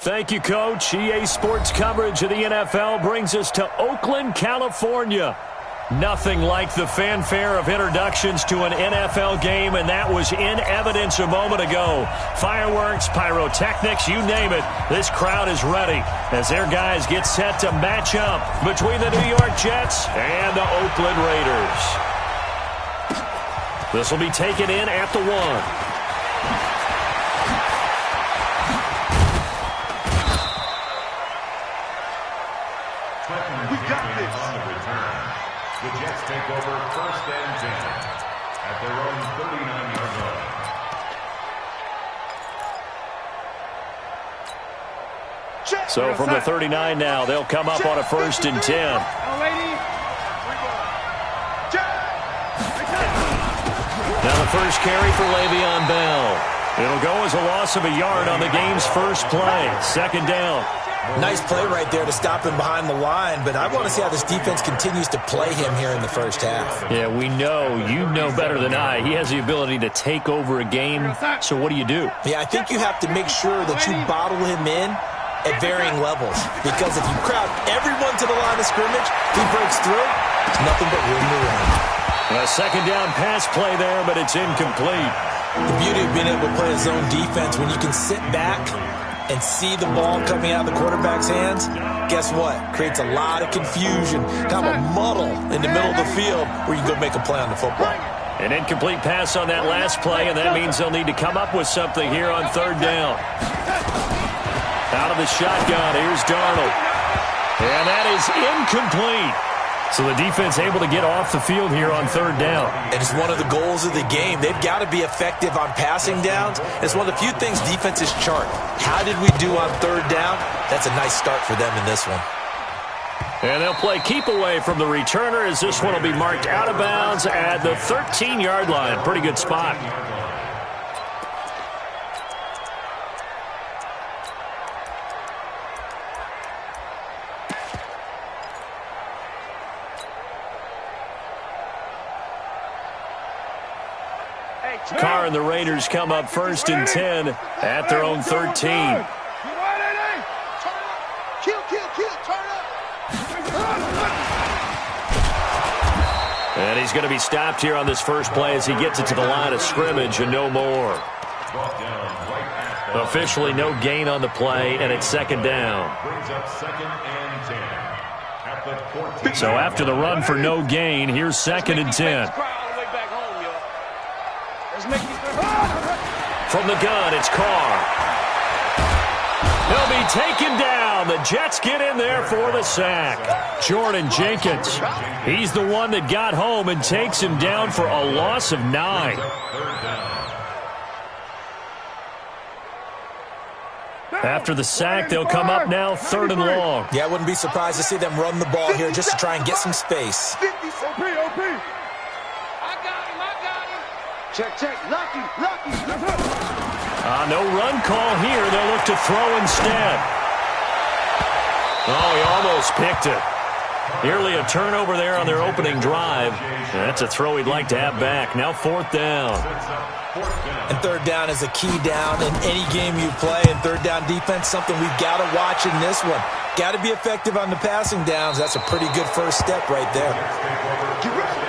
Thank you, Coach. EA Sports coverage of the NFL brings us to Oakland, California. Nothing like the fanfare of introductions to an NFL game, and that was in evidence a moment ago. Fireworks, pyrotechnics, you name it. This crowd is ready as their guys get set to match up between the New York Jets and the Oakland Raiders. This will be taken in at the 1. The Jets take over 1st and 10 at their own 39-yard line. So from the 39 now, they'll come up on a 1st and 10. Now the first carry for Le'Veon Bell. It'll go as a loss of a yard on the game's first play. 2nd down. Nice play right there to stop him behind the line, but I want to see how this defense continues to play him here in the first half. Yeah, we know. You know better than I. He has the ability to take over a game, so what do you do? Yeah, I think you have to make sure that you bottle him in at varying levels, because if you crowd everyone to the line of scrimmage, he breaks through, there's nothing but room to run. A 2nd down pass play there, but it's incomplete. The beauty of being able to play a zone defense, when you can sit back and see the ball coming out of the quarterback's hands, guess what? Creates a lot of confusion, kind of a muddle in the middle of the field where you can go make a play on the football. An incomplete pass on that last play, and that means they'll need to come up with something here on 3rd down. Out of the shotgun, here's Darnold. And that is incomplete. So the defense able to get off the field here on 3rd down. And it's one of the goals of the game. They've got to be effective on passing downs. It's one of the few things defenses chart. How did we do on 3rd down? That's a nice start for them in this one. And they'll play keep away from the returner as this one will be marked out of bounds at the 13-yard line. Pretty good spot. Carr and the Raiders come up 1st and 10 at their own 13. And he's going to be stopped here on this first play as he gets it to the line of scrimmage and no more. Officially no gain on the play, and it's 2nd down. So after the run for no gain, here's 2nd and 10. From the gun, it's Carr. He'll be taken down. The Jets get in there for the sack. Jordan Jenkins, he's the one that got home and takes him down for a loss of 9. After the sack, they'll come up now 3rd and long. Yeah, I wouldn't be surprised to see them run the ball here just to try and get some space. Check, lucky. No run call here. They'll look to throw instead. Oh, he almost picked it. Nearly a turnover there on their opening drive. And that's a throw he'd like to have back. Now 4th down. And 3rd down is a key down in any game you play. And 3rd down defense, something we've got to watch in this one. Got to be effective on the passing downs. That's a pretty good first step right there. Get ready.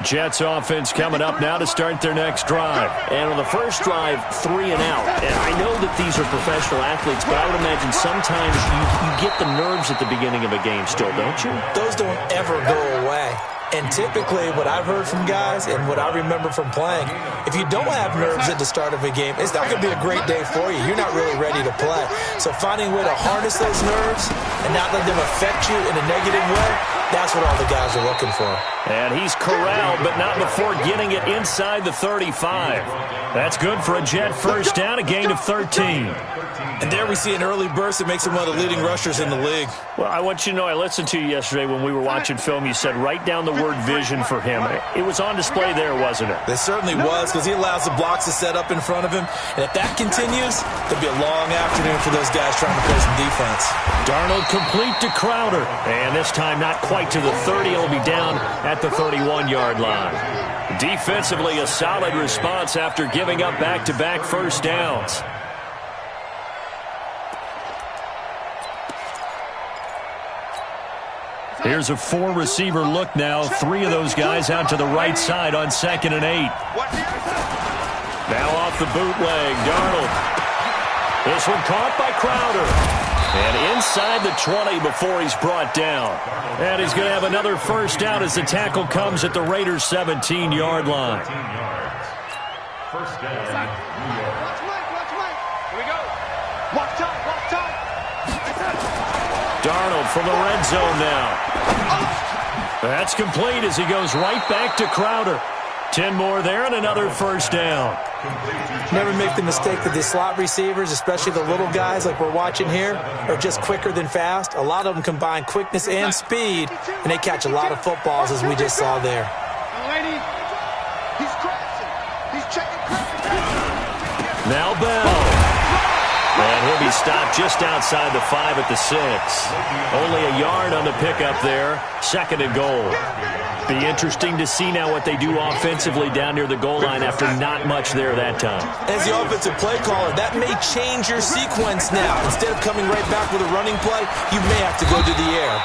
Jets offense coming up now to start their next drive. And on the first drive, 3 and out. And I know that these are professional athletes, but I would imagine sometimes you get the nerves at the beginning of a game still, don't you? Those don't ever go away. And typically what I've heard from guys and what I remember from playing, if you don't have nerves at the start of a game, it's not going to be a great day for you. You're not really ready to play. So finding a way to harness those nerves and not let them affect you in a negative way, that's what all the guys are looking for. And he's corralled, but not before getting it inside the 35. That's good for a Jet first down, a gain of 13. And there we see an early burst that makes him one of the leading rushers in the league. Well, I want you to know, I listened to you yesterday when we were watching film. You said write down the word vision for him. It was on display there, wasn't it? It certainly was, because he allows the blocks to set up in front of him. And if that continues, there'll be a long afternoon for those guys trying to play some defense. Darnold complete to Crowder. And this time not quite right to the 30. He'll be down at the 31-yard line. Defensively, a solid response after giving up back-to-back first downs. Here's a four-receiver look now. Three of those guys out to the right side on 2nd and 8. Now off the bootleg, Darnold. This one caught by Crowder. And inside the 20 before he's brought down. And he's going to have another first down as the tackle comes at the Raiders' 17-yard line. First down, New York. Watch Mike. Here we go. Watch time. Darnold from the red zone now. That's complete as he goes right back to Crowder. 10 more there and another first down. Never make the mistake that the slot receivers, especially the little guys like we're watching here, are just quicker than fast. A lot of them combine quickness and speed, and they catch a lot of footballs, as we just saw there. He's crashing. He's checking crashing. Now Bell. And he'll be stopped just outside the 5 at the 6. Only a yard on the pickup there. 2nd and goal. Be interesting to see now what they do offensively down near the goal line after not much there that time. As the offensive play caller, that may change your sequence now. Instead of coming right back with a running play, you may have to go to the air.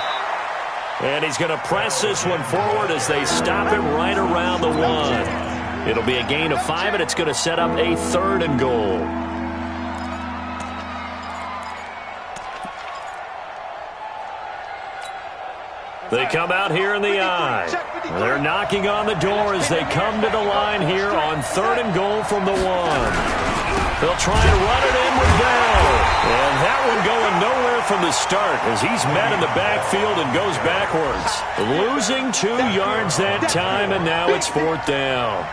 And he's going to press this one forward as they stop it right around the 1. It'll be a gain of 5, and it's going to set up a 3rd and goal. They come out here in the eye. They're knocking on the door as they come to the line here on 3rd and goal from the 1. They'll try to run it in with Bell. And that one going nowhere from the start as he's met in the backfield and goes backwards. Losing 2 yards that time, and now it's 4th down.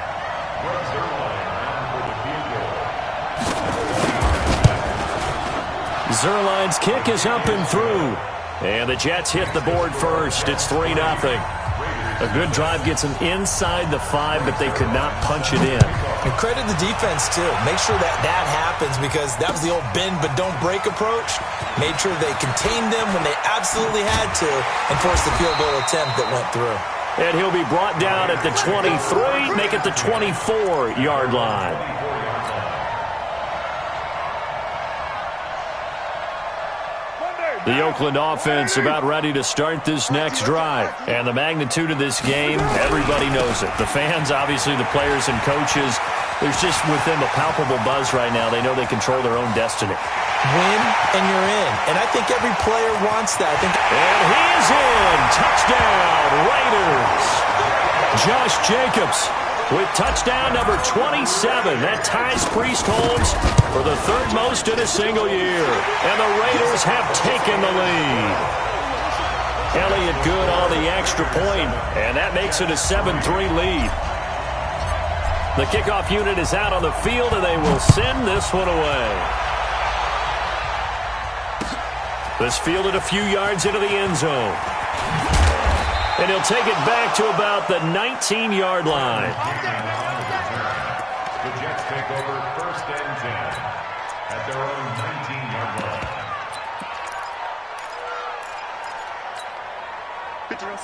Zerline's kick is up and through. And the Jets hit the board first. It's 3-0. A good drive gets them inside the 5, but they could not punch it in. And credit the defense, too. Make sure that happens because that was the old bend but don't break approach. Made sure they contained them when they absolutely had to and forced the field goal attempt that went through. And he'll be brought down at the 23, make it the 24-yard line. The Oakland offense about ready to start this next drive. And the magnitude of this game, everybody knows it. The fans, obviously the players and coaches, there's just with them a palpable buzz right now. They know they control their own destiny. Win and you're in. And I think every player wants that. And he is in. Touchdown, Raiders. Josh Jacobs with touchdown number 27. That ties Priest Holmes for the 3rd most in a single year. And the Raiders have taken the lead. Elliott good on the extra point, and that makes it a 7-3 lead. The kickoff unit is out on the field, and they will send this one away. This fielded a few yards into the end zone. And he'll take it back to about the 19-yard line. The Jets take over 1st and 10 at their own 19-yard line.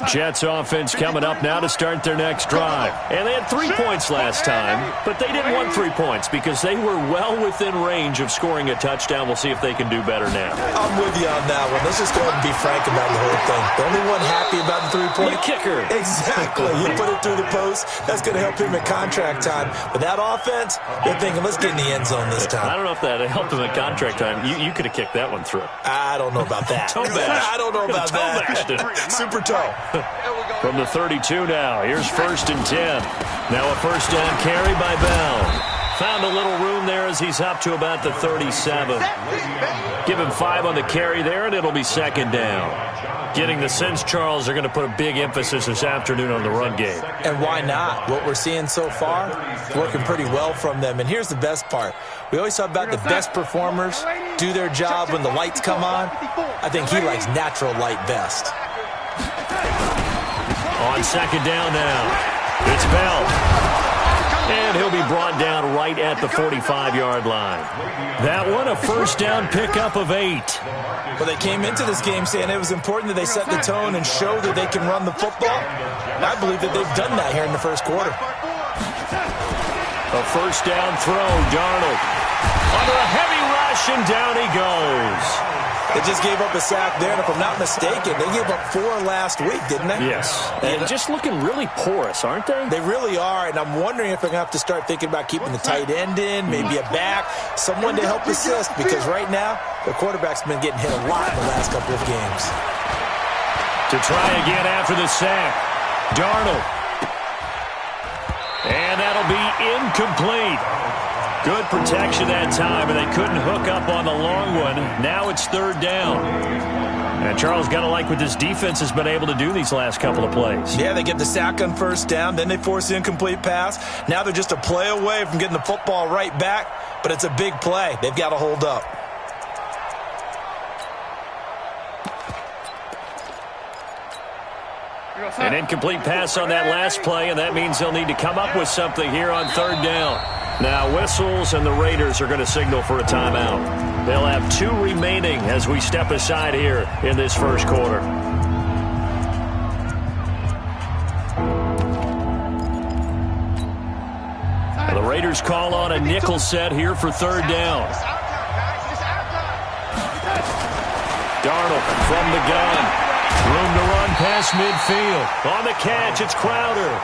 Jets offense coming up now to start their next drive. And they had 3 points last time, but they didn't want 3 points because they were well within range of scoring a touchdown. We'll see if they can do better now. I'm with you on that one. Let's just go ahead and be frank about the whole thing. The only one happy about the 3-point kicker. Exactly. You put it through the post. That's going to help him at contract time. But that offense, they're thinking, let's get in the end zone this time. I don't know if that helped him at contract time. You could have kicked that one through. I don't know about that. Toe bash. I don't know about that. Super toe. From the 32 now. Here's 1st and 10. Now a first down carry by Bell. Found a little room there as he's up to about the 37. Give him 5 on the carry there, and it'll be 2nd down. Getting the sense, Charles, they're going to put a big emphasis this afternoon on the run game. And why not? What we're seeing so far, working pretty well from them. And here's the best part. We always talk about the best performers do their job when the lights come on. I think he likes natural light best. On 2nd down now, it's Bell. And he'll be brought down right right at the 45-yard line. That one, a first down pickup of 8. Well, they came into this game saying it was important that they set the tone and show that they can run the football. And I believe that they've done that here in the first quarter. A first down throw, Darnold. Under a heavy rush, and down he goes. They just gave up a sack there, and if I'm not mistaken, they gave up 4 last week, didn't they? Yes. And just looking really porous, aren't they? They really are, and I'm wondering if they're going to have to start thinking about keeping the tight end in, maybe a back, someone to help assist, because right now, the quarterback's been getting hit a lot in the last couple of games. To try again after the sack, Darnold. And that'll be incomplete. Good protection that time, and they couldn't hook up on the long one. Now it's third down. And Charles, got to like what this defense has been able to do these last couple of plays. Yeah, they get the sack on first down, then they force the incomplete pass. Now they're just a play away from getting the football right back, but it's a big play. They've got to hold up. An incomplete pass on that last play, and that means they'll need to come up with something here on third down. Now whistles, and the Raiders are going to signal for a timeout. They'll have 2 remaining as we step aside here in this first quarter. And the Raiders call on a nickel set here for third down. Darnold from the gun. Room to run past midfield. On the catch, it's Crowder.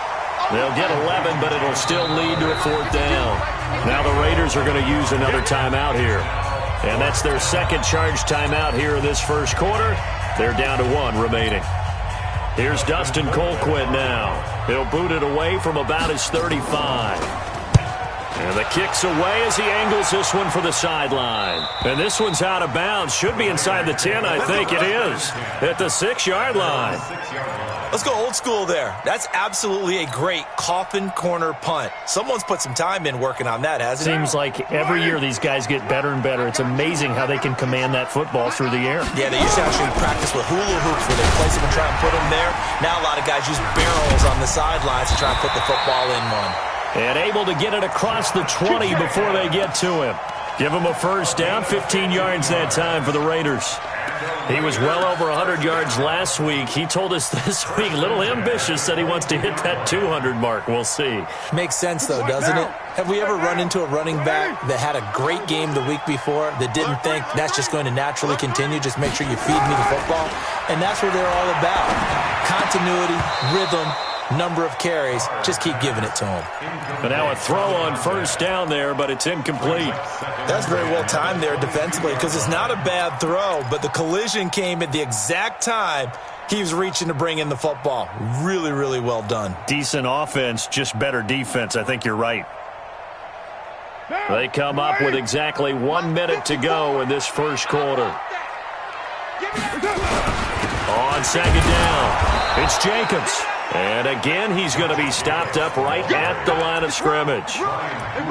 They'll get 11, but it'll still lead to a fourth down. Now the Raiders are going to use another timeout here. And that's their second charge timeout here in this first quarter. They're down to 1 remaining. Here's Dustin Colquitt now. He'll boot it away from about his 35. And the kick's away as he angles this one for the sideline. And this one's out of bounds. Should be inside the 10, I think it is. At the 6-yard line. Let's go old school there. That's absolutely a great coffin corner punt. Someone's put some time in working on that, hasn't it? Seems like every year these guys get better and better. It's amazing how they can command that football through the air. Yeah, they used to actually practice with hula hoops where they place them and try and put them there. Now a lot of guys use barrels on the sidelines to try and put the football in one. And able to get it across the 20 before they get to him. Give him a first down, 15 yards that time for the Raiders. He was well over 100 yards last week. He told us this week, a little ambitious, that he wants to hit that 200 mark. We'll see. Makes sense, though, doesn't it? Have we ever run into a running back that had a great game the week before that didn't think that's just going to naturally continue? Just make sure you feed me the football. And that's what they're all about. Continuity, rhythm, number of carries. Just keep giving it to him. And now a throw on first down there, but it's incomplete. That's very well timed there defensively because it's not a bad throw, but the collision came at the exact time he was reaching to bring in the football. Really, really well done. Decent offense, just better defense. I think you're right. They come up with exactly 1 minute to go in this first quarter. On second down, it's Jacobs. And again, he's going to be stopped up right at the line of scrimmage.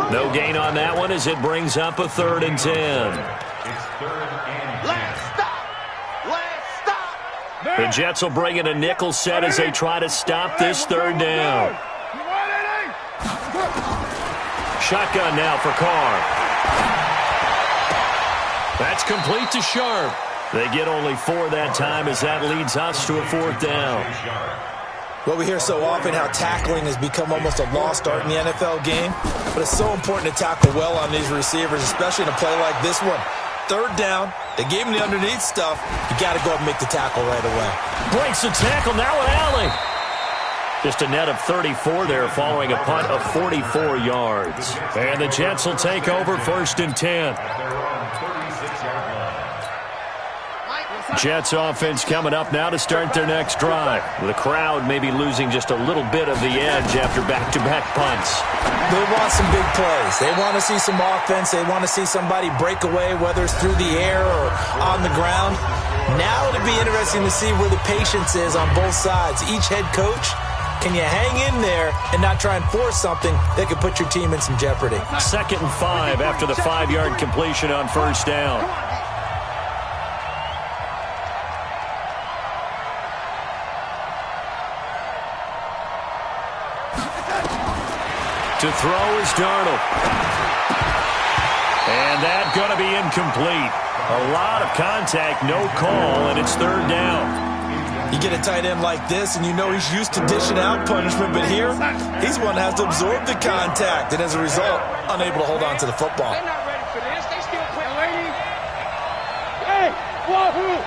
No gain on that one as it brings up a 3rd and 10. The Jets will bring in a nickel set as they try to stop this 3rd down. Shotgun now for Carr. That's complete to Sharp. They get only 4 that time as that leads us to a 4th down. Well, we hear so often how tackling has become almost a lost art in the NFL game, but it's so important to tackle well on these receivers, especially in a play like this one. 3rd down, they gave him the underneath stuff. You got to go up and make the tackle right away. Breaks the tackle, now an alley. Just a net of 34 there following a punt of 44 yards. And the Jets will take over 1st and 10. Jets offense coming up now to start their next drive. The crowd may be losing just a little bit of the edge after back-to-back punts. They want some big plays. They want to see some offense. They want to see somebody break away, whether it's through the air or on the ground. Now it'll be interesting to see where the patience is on both sides. Each head coach, can you hang in there and not try and force something that could put your team in some jeopardy? 2nd and 5 after the 5-yard completion on first down. To throw is Darnold. And that's going to be incomplete. A lot of contact, no call, and it's third down. You get a tight end like this, and you know he's used to dishing out punishment, but here, he's one that has to absorb the contact, and as a result, unable to hold on to the football. They're not ready for this. They still playing. Hey, wahoo!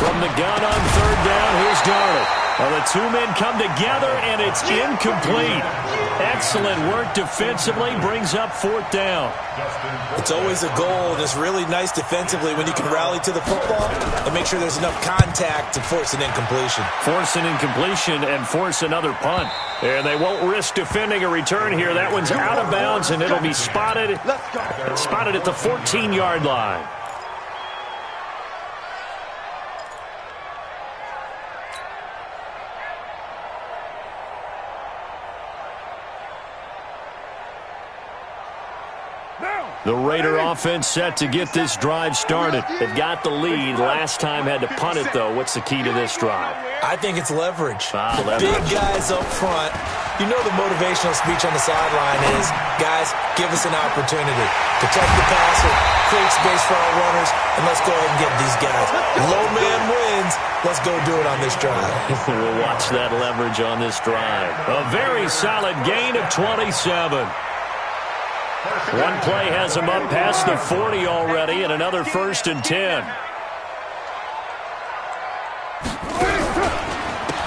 From the gun on third down, here's Darnold. Well, the two men come together, and it's incomplete. Excellent work defensively, brings up fourth down. It's always a goal, and it's really nice defensively when you can rally to the football and make sure there's enough contact to force an incompletion. Force an incompletion and force another punt. And they won't risk defending a return here. That one's out of bounds, and it'll be spotted at the 14-yard line. The Raider offense set to get this drive started. They've got the lead. Last time had to punt it, though. What's the key to this drive? I think it's leverage. Leverage. Big guys up front. You know the motivational speech on the sideline is, guys, give us an opportunity. Protect the passer, create space for our runners, and let's go ahead and get these guys. Low man wins. Let's go do it on this drive. We'll watch that leverage on this drive. A very solid gain of 27. One play has him up past the 40 already, and another 1st and 10.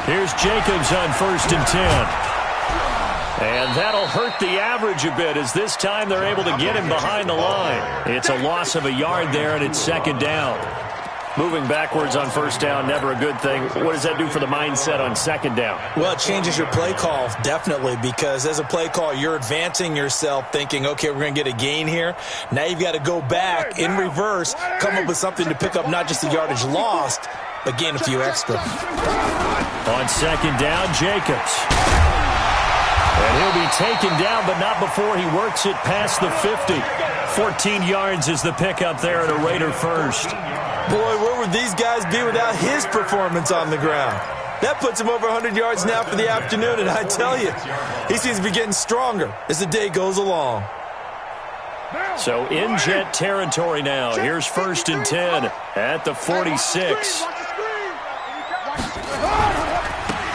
Here's Jacobs on 1st and 10. And that'll hurt the average a bit, as this time they're able to get him behind the line. It's a loss of a yard there, and it's second down. Moving backwards on first down, never a good thing. What does that do for the mindset on second down? Well, it changes your play call, definitely, because as a play call, you're advancing yourself thinking, okay, we're going to get a gain here. Now you've got to go back in reverse, come up with something to pick up not just the yardage lost, but gain a few extra. On second down, Jacobs. And he'll be taken down, but not before he works it past the 50. 14 yards is the pickup there at a Raider first. Boy, where would these guys be without his performance on the ground? That puts him over 100 yards now for the afternoon, and I tell you, he seems to be getting stronger as the day goes along. So in Jet territory now. Here's 1st and 10 at the 46.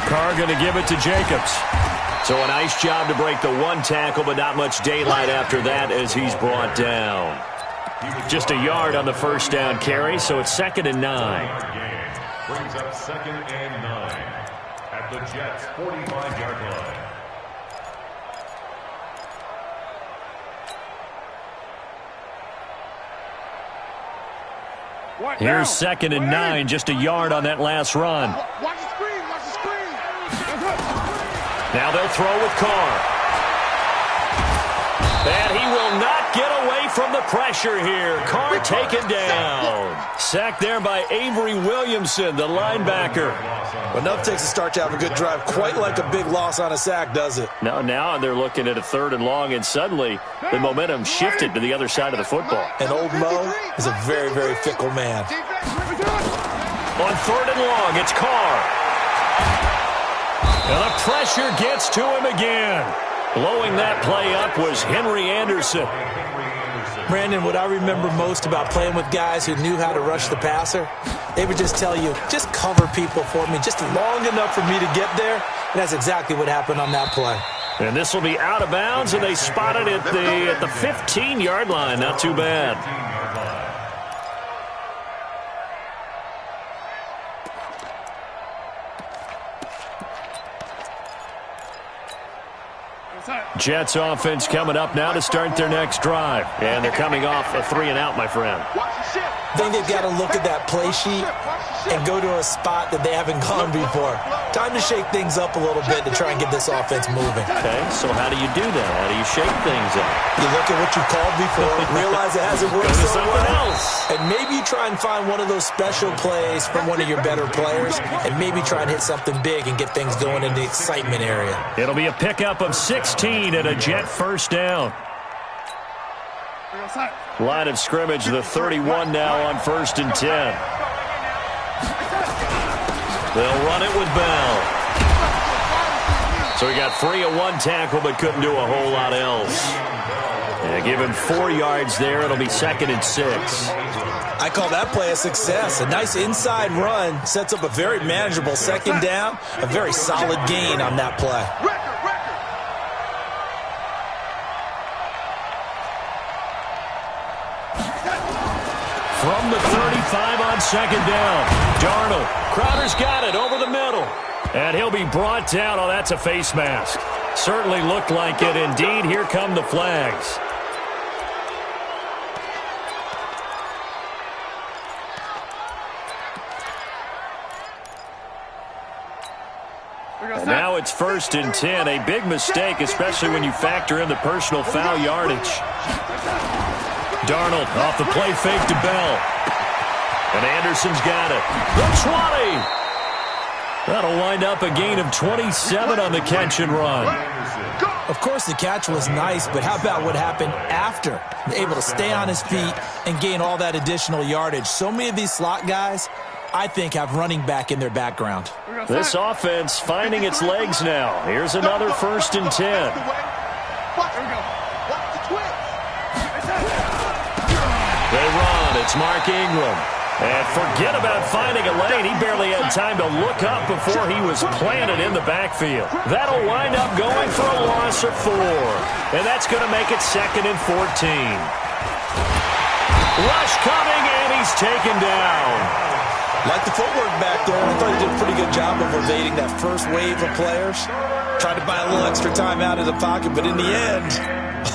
Carr going to give it to Jacobs. So a nice job to break the one tackle, but not much daylight after that as he's brought down. Just a yard on the first down carry, so it's 2nd and 9. Brings up 2nd and 9 at the Jets' 45-yard line. Here's 2nd and 9, just a yard on that last run. Watch the screen, watch the screen. Now they'll throw with Carr. And he will not get away from the pressure here. Carr taken down. Sacked there by Avery Williamson, the linebacker. Enough takes a start to have a good drive. Quite like a big loss on a sack, does it? Now they're looking at a 3rd and long, and suddenly the momentum shifted to the other side of the football. And old Mo is a very, very fickle man. On 3rd and long, it's Carr. And the pressure gets to him again. Blowing that play up was Henry Anderson. Brandon, what I remember most about playing with guys who knew how to rush the passer, they would just tell you, just cover people for me, just long enough for me to get there. And that's exactly what happened on that play. And this will be out of bounds, and they spotted it at the 15-yard line. Not too bad. Jets offense coming up now to start their next drive. And they're coming off a 3-and-out, my friend. I think they've got to look at that play sheet and go to a spot that they haven't gone before. Time to shake things up a little bit to try and get this offense moving. Okay, so how do you do that? How do you shake things up? You look at what you called before, realize it hasn't worked so well, and maybe you try and find one of those special plays from one of your better players, and maybe try and hit something big and get things going in the excitement area. It'll be a pickup of 16 and a Jet first down. Line of scrimmage, the 31 now on 1st and 10. They'll run it with Bell. So he got free of one tackle but couldn't do a whole lot else. Yeah, give him 4 yards there. It'll be 2nd and 6. I call that play a success. A nice inside run sets up a very manageable 2nd down. A very solid gain on that play. From the 35 on 2nd down. Darnold. Crowder's got it over the middle. And he'll be brought down. Oh, that's a face mask. Certainly looked like it. Indeed, here come the flags. And now it's 1st and 10. A big mistake, especially when you factor in the personal foul yardage. Darnold off the play fake to Bell. And Anderson's got it. The 20. That'll wind up a gain of 27 on the catch and run. Of course, the catch was nice, but how about what happened after? Able to stay on his feet and gain all that additional yardage. So many of these slot guys, I think, have running back in their background. This offense finding its legs now. Here's another 1st and 10. They run. It's Mark Ingram. And forget about finding a lane. He barely had time to look up before he was planted in the backfield. That'll wind up going for a loss of 4. And that's going to make it 2nd and 14. Rush coming, and he's taken down. Like the footwork back there, I thought he did a pretty good job of evading that first wave of players. Tried to buy a little extra time out of the pocket, but in the end,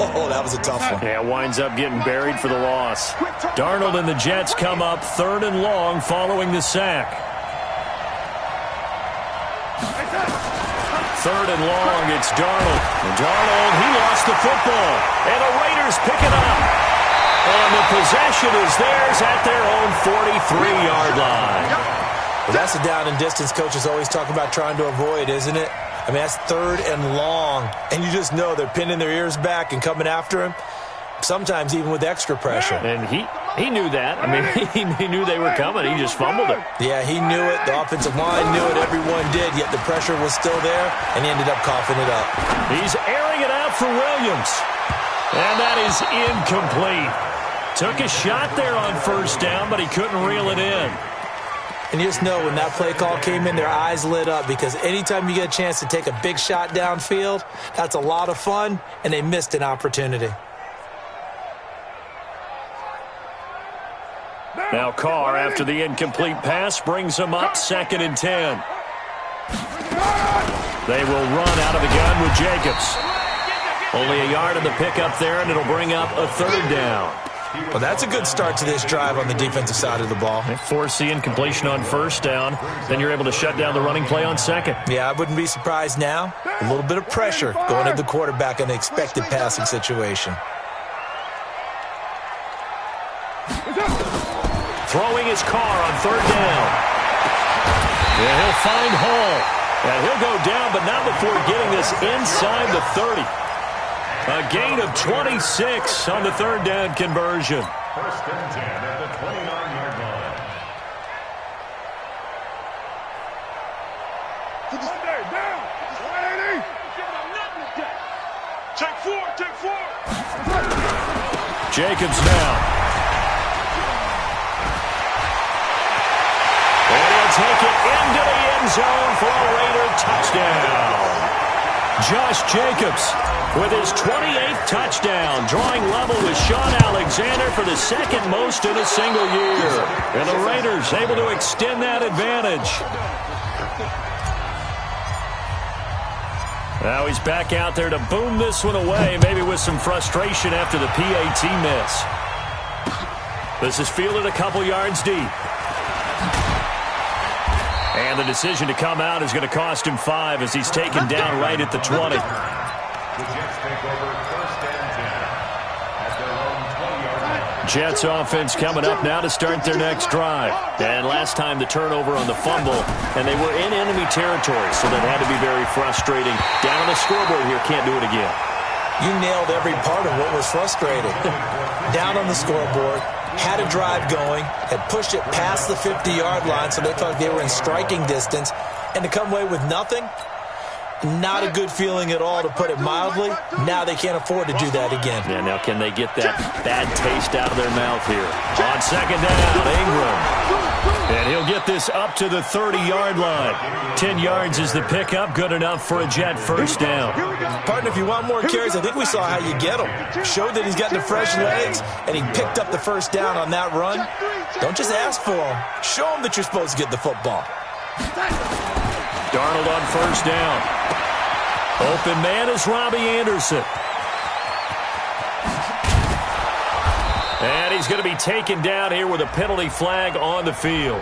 oh, that was a tough one. Yeah, winds up getting buried for the loss. Darnold and the Jets come up 3rd and long following the sack. 3rd and long, it's Darnold. And Darnold, he lost the football. And the Raiders pick it up. And the possession is theirs at their own 43-yard line. Well, that's the down and distance coaches always talk about trying to avoid, isn't it? I mean, that's 3rd and long. And you just know they're pinning their ears back and coming after him, sometimes even with extra pressure. And he knew that. I mean, he knew they were coming. He just fumbled it. Yeah, he knew it. The offensive line knew it. Everyone did, yet the pressure was still there, and he ended up coughing it up. He's airing it out for Williams. And that is incomplete. Took a shot there on 1st down, but he couldn't reel it in. And you just know when that play call came in, their eyes lit up, because anytime you get a chance to take a big shot downfield, that's a lot of fun, and they missed an opportunity. Now Carr, after the incomplete pass, brings him up 2nd and 10. They will run out of the gun with Jacobs. Only a yard of the pickup there, and it'll bring up a 3rd down. Well, that's a good start to this drive on the defensive side of the ball. They force the incompletion on 1st down. Then you're able to shut down the running play on 2nd. Yeah, I wouldn't be surprised now. A little bit of pressure going at the quarterback in an expected passing situation. Throwing his Carr on 3rd down. Yeah, he'll find Hall. And he'll go down, but not before getting this inside the 30. A gain of 26 on the 3rd down conversion. 1st and 10 at the 29-yard line. Down. 180. Take 4. Jacobs now. And he'll take it into the end zone for a Raider touchdown. Josh Jacobs with his 28th touchdown, drawing level with Sean Alexander for the 2nd most in a single year. And the Raiders able to extend that advantage. Now he's back out there to boom this one away, maybe with some frustration after the PAT miss. This is fielded a couple yards deep. And the decision to come out is going to cost him 5 as he's taken down right at the 20. The Jets take over 1st and 10 at their own 20-yard line. Jets offense coming up now to start their next drive. And last time the turnover on the fumble, and they were in enemy territory, so that had to be very frustrating. Down on the scoreboard here, can't do it again. You nailed every part of what was frustrating. Down on the scoreboard, had a drive going, had pushed it past the 50-yard line, so they thought they were in striking distance, and to come away with nothing, Not a good feeling at all, to put it mildly. Now they can't afford to do that again. Yeah, now can they get that bad taste out of their mouth here? On second down, Ingram. And he'll get this up to the 30-yard line. 10 yards is the pickup. Good enough for a Jet first down. Partner, if you want more carries, I think we saw how you get him. Showed that he's got the fresh legs, and he picked up the first down on that run. Don't just ask for him. Show him that you're supposed to get the football. Darnold on first down. Open man is Robbie Anderson. And he's going to be taken down here with a penalty flag on the field.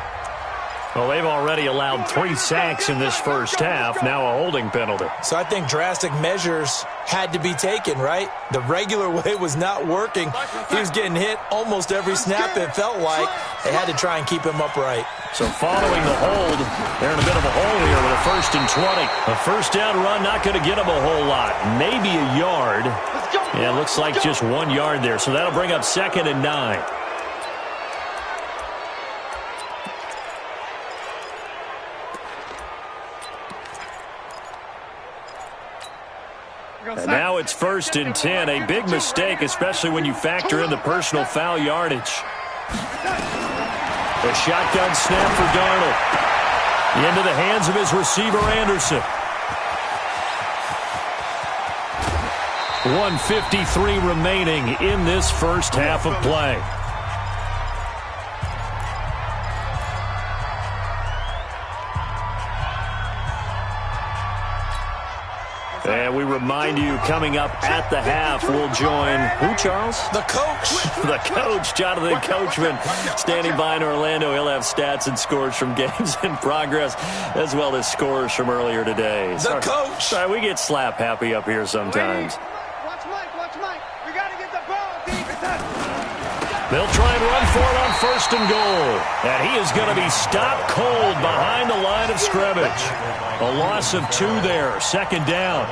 Well, they've already allowed 3 sacks in this first half. Now a holding penalty. So I think drastic measures had to be taken, right? The regular way was not working. He was getting hit almost every snap, it felt like. They had to try and keep him upright. So following the hold, they're in a bit of a hole here with a 1st and 20. A first down run not going to get them a whole lot. Maybe a yard. Yeah, it looks like just 1 yard there. So that'll bring up 2nd and 9. And now it's 1st and 10. A big mistake, especially when you factor in the personal foul yardage. A shotgun snap for Darnold. Into the hands of his receiver, Anderson. 1:53 remaining in this first half of play. And we remind you, coming up at the half, we'll join who, Charles? The coach. The coach, Jonathan Coachman, standing by in Orlando. He'll have stats and scores from games in progress, as well as scores from earlier today. The coach. Sorry, we get slap happy up here sometimes. Watch Mike. We got to get the ball, They'll try and run for it on 1st and goal. And he is going to be stopped cold behind the line of scrimmage. A loss of 2 there, 2nd down.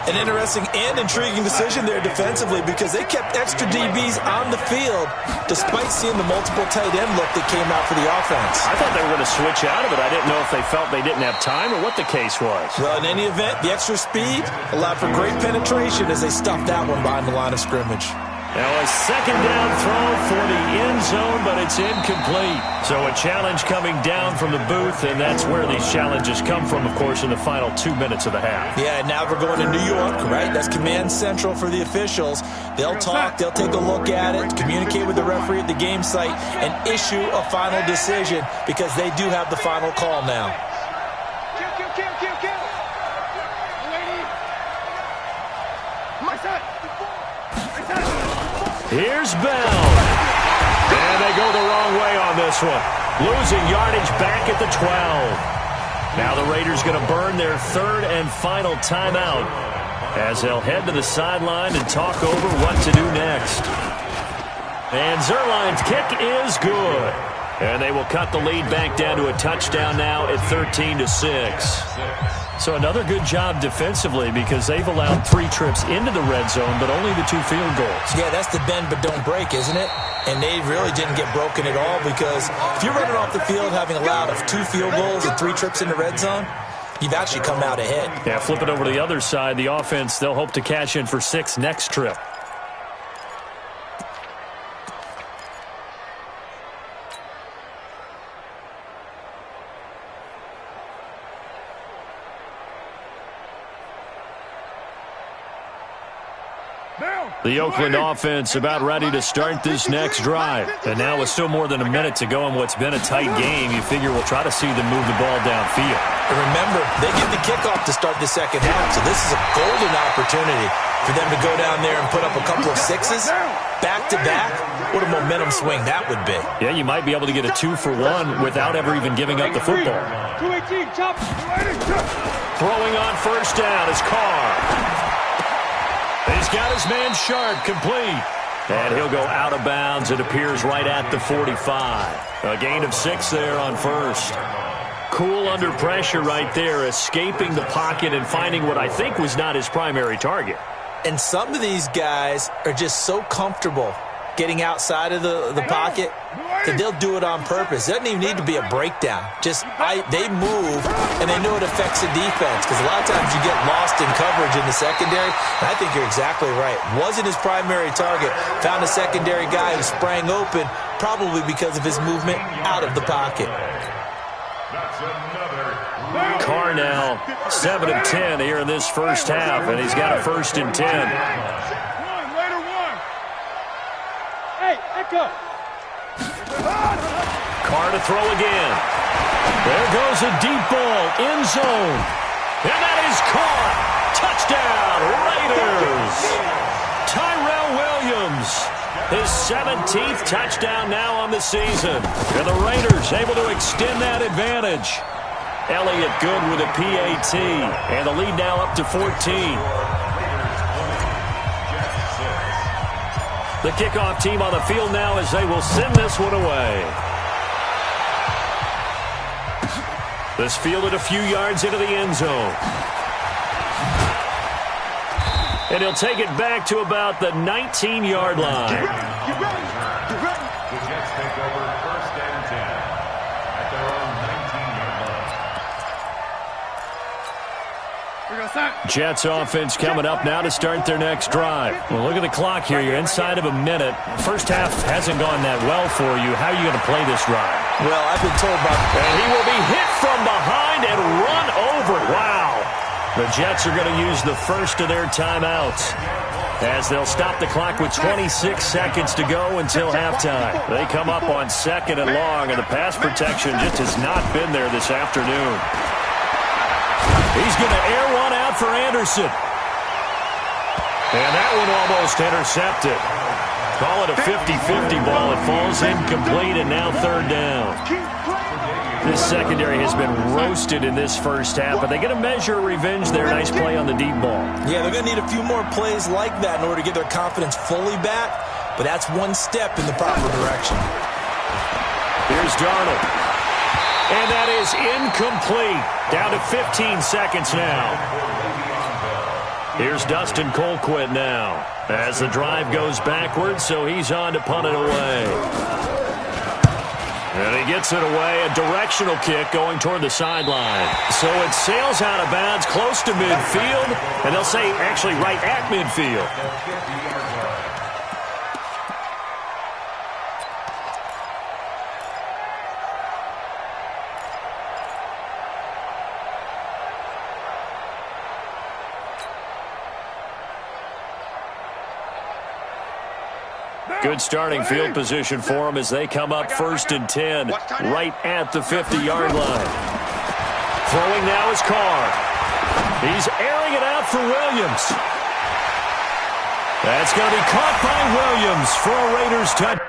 An interesting and intriguing decision there defensively, because they kept extra DBs on the field despite seeing the multiple tight end look that came out for the offense. I thought they were going to switch out of it. I didn't know if they felt they didn't have time or what the case was. Well, in any event, the extra speed allowed for great penetration as they stuffed that one behind the line of scrimmage. Now a 2nd down throw for the end zone, but it's incomplete. So a challenge coming down from the booth, and that's where these challenges come from, of course, in the final 2 minutes of the half. Yeah, now we're going to New York, right? That's command central for the officials. They'll talk, they'll take a look at it, communicate with the referee at the game site, and issue a final decision, because they do have the final call now. Kill. My son. Here's Bell. And they go the wrong way on this one. Losing yardage back at the 12. Now the Raiders going to burn their 3rd and final timeout as they'll head to the sideline and talk over what to do next. And Zerline's kick is good. And they will cut the lead back down to a touchdown now at 13-6. So another good job defensively, because they've allowed 3 trips into the red zone, but only the 2 field goals. Yeah, that's the bend but don't break, isn't it? And they really didn't get broken at all, because if you're running off the field having allowed 2 field goals and 3 trips in the red zone, you've actually come out ahead. Yeah, flip it over to the other side. The offense, they'll hope to cash in for 6 next trip. The Oakland offense about ready to start this next drive. And now with still more than a minute to go in what's been a tight game, you figure we'll try to see them move the ball downfield. And remember, they get the kickoff to start the second half, so this is a golden opportunity for them to go down there and put up a couple of 6s back-to-back. What a momentum swing that would be. Yeah, you might be able to get a 2-for-1 without ever even giving up the football. Throwing on first down is Carr. He's got his man Sharp complete. And he'll go out of bounds. It appears right at the 45. A gain of 6 there on first. Cool under pressure right there, escaping the pocket and finding what I think was not his primary target. And some of these guys are just so comfortable getting outside of the pocket, that they'll do it on purpose. It doesn't even need to be a breakdown. They move, and they know it affects the defense, because a lot of times you get lost in coverage in the secondary, and I think you're exactly right. Wasn't his primary target. Found a secondary guy who sprang open, probably because of his movement out of the pocket. Carr now 7 of 10 here in this first half, and he's got a 1st and 10. Hey, echo. Carr to throw again. There goes a deep ball, end zone. And that is caught. Touchdown, Raiders. Tyrell Williams, his 17th touchdown now on the season. And the Raiders able to extend that advantage. Elliott good with a PAT. And the lead now up to 14. The kickoff team on the field now as they will send this one away. This fielded a few yards into the end zone. And he'll take it back to about the 19-yard line. The Jets take over 1st and 10 at their own 19-yard line. Jets offense coming up now to start their next drive. Well, look at the clock here. You're inside of a minute. First half hasn't gone that well for you. How are you going to play this drive? Well, I've been told by... And he will be hit from behind and run over. Wow. The Jets are going to use the first of their timeouts, as they'll stop the clock with 26 seconds to go until halftime. They come up on 2nd and long, and the pass protection just has not been there this afternoon. He's going to air one out for Anderson. And that one almost intercepted. Call it a 50-50 ball. It falls incomplete, and now 3rd down. This secondary has been roasted in this first half, but they get a measure of revenge there. Nice play on the deep ball. Yeah, they're going to need a few more plays like that in order to get their confidence fully back, but that's one step in the proper direction. Here's Darnold. And that is incomplete. Down to 15 seconds now. Here's Dustin Colquitt now, as the drive goes backwards, so he's on to punt it away. And he gets it away, a directional kick going toward the sideline. So it sails out of bounds close to midfield, and they'll say actually right at midfield. Good starting field position for them as they come up 1st and 10, right at the 50-yard line. Throwing now is Carr. He's airing it out for Williams. That's going to be caught by Williams for a Raiders touchdown.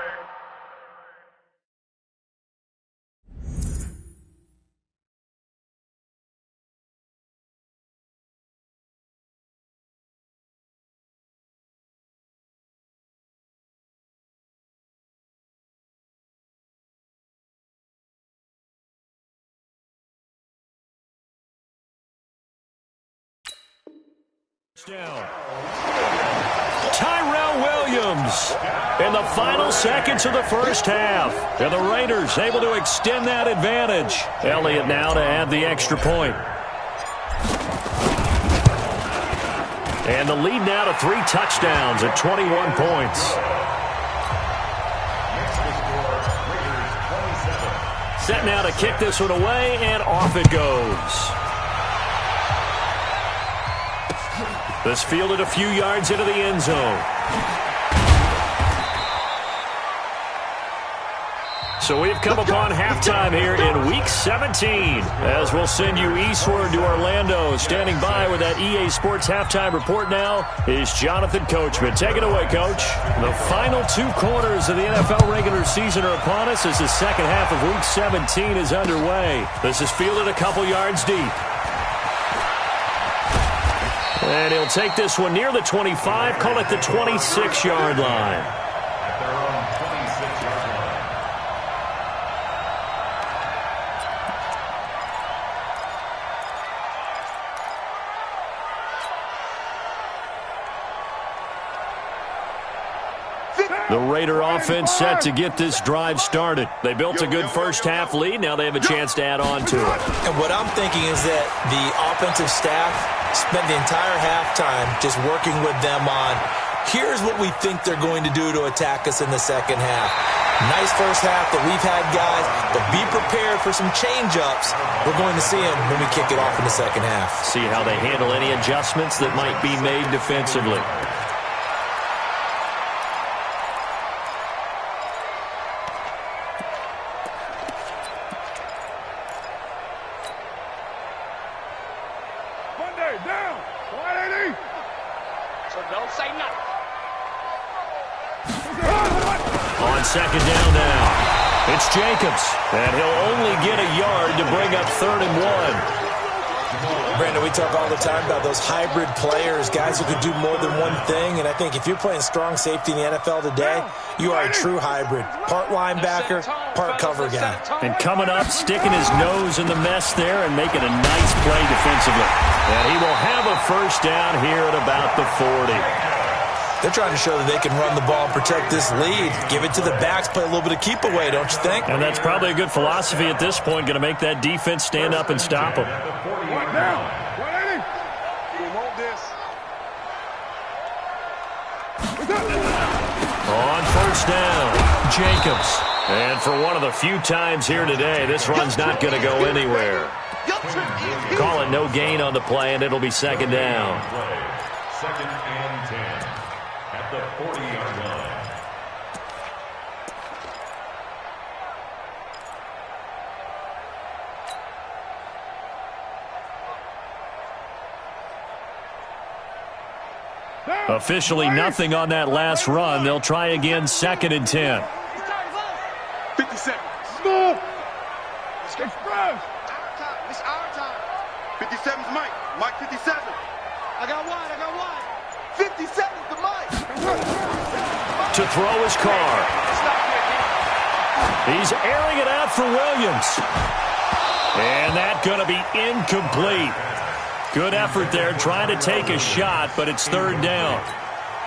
Tyrell Williams in the final seconds of the first half. And the Raiders able to extend that advantage. Elliott now to add the extra point. And the lead now to 3 touchdowns at 21 points. Set now to kick this one away, and off it goes. This fielded a few yards into the end zone. So we've come upon halftime here in Week 17, as we'll send you eastward to Orlando. Standing by with that EA Sports halftime report now is Jonathan Coachman. Take it away, Coach. The final 2 quarters of the NFL regular season are upon us as the second half of Week 17 is underway. This is fielded a couple yards deep. And he'll take this one near the 25, call it the 26-yard line. At their own 26-yard line. The Raider offense set to get this drive started. They built a good first-half lead. Now they have a chance to add on to it. And what I'm thinking is that the offensive staff spent the entire halftime just working with them on, here's what we think they're going to do to attack us in the second half. Nice first half that we've had, guys, but be prepared for some change-ups. We're going to see them when we kick it off in the second half. See how they handle any adjustments that might be made defensively. On second down now, it's Jacobs, and he'll only get a yard to bring up 3rd and 1. Brandon, we talk all the time about those hybrid players, guys who could do more than one thing, and I think if you're playing strong safety in the NFL today, you are a true hybrid. Part linebacker, part cover guy. And coming up, sticking his nose in the mess there and making a nice play defensively. And he will have a first down here at about the 40. They're trying to show that they can run the ball and protect this lead. Give it to the backs, play a little bit of keep away, don't you think? And that's probably a good philosophy at this point, going to make that defense stand up and stop them. Down. 180. You hold this. On first down, Jacobs. And for one of the few times here today, this run's not going to go anywhere. Call it no gain on the play, and it'll be second down. Second and 10 at the 40-yard line. Officially nothing on that last run. They'll try again, second and 10. 50 seconds. Move. Let's get fresh. It's our time. 57's Mike. Mike 57. I got one. 57's the Mike. To throw his car. He's airing it out for Williams. And that's going to be incomplete. Good effort there, trying to take a shot, but it's 3rd down.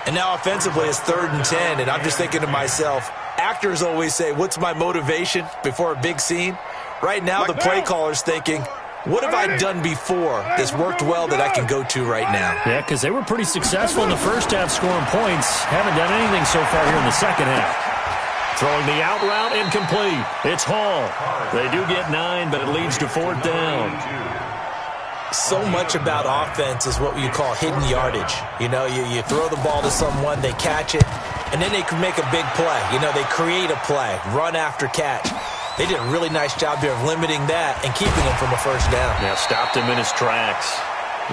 And now offensively it's 3rd and 10, and I'm just thinking to myself, actors always say, what's my motivation before a big scene? Right now the play caller's thinking, what have I done before that's worked well that I can go to right now? Yeah, because they were pretty successful in the first half scoring points. Haven't done anything so far here in the second half. Throwing the out route incomplete. It's Hall. They do get 9, but it leads to 4th down. So much about offense is what you call hidden yardage. You know, you throw the ball to someone, they catch it, and then they can make a big play. You know, they create a play, run after catch. They did a really nice job there of limiting that and keeping him from a first down. Yeah, stopped him in his tracks.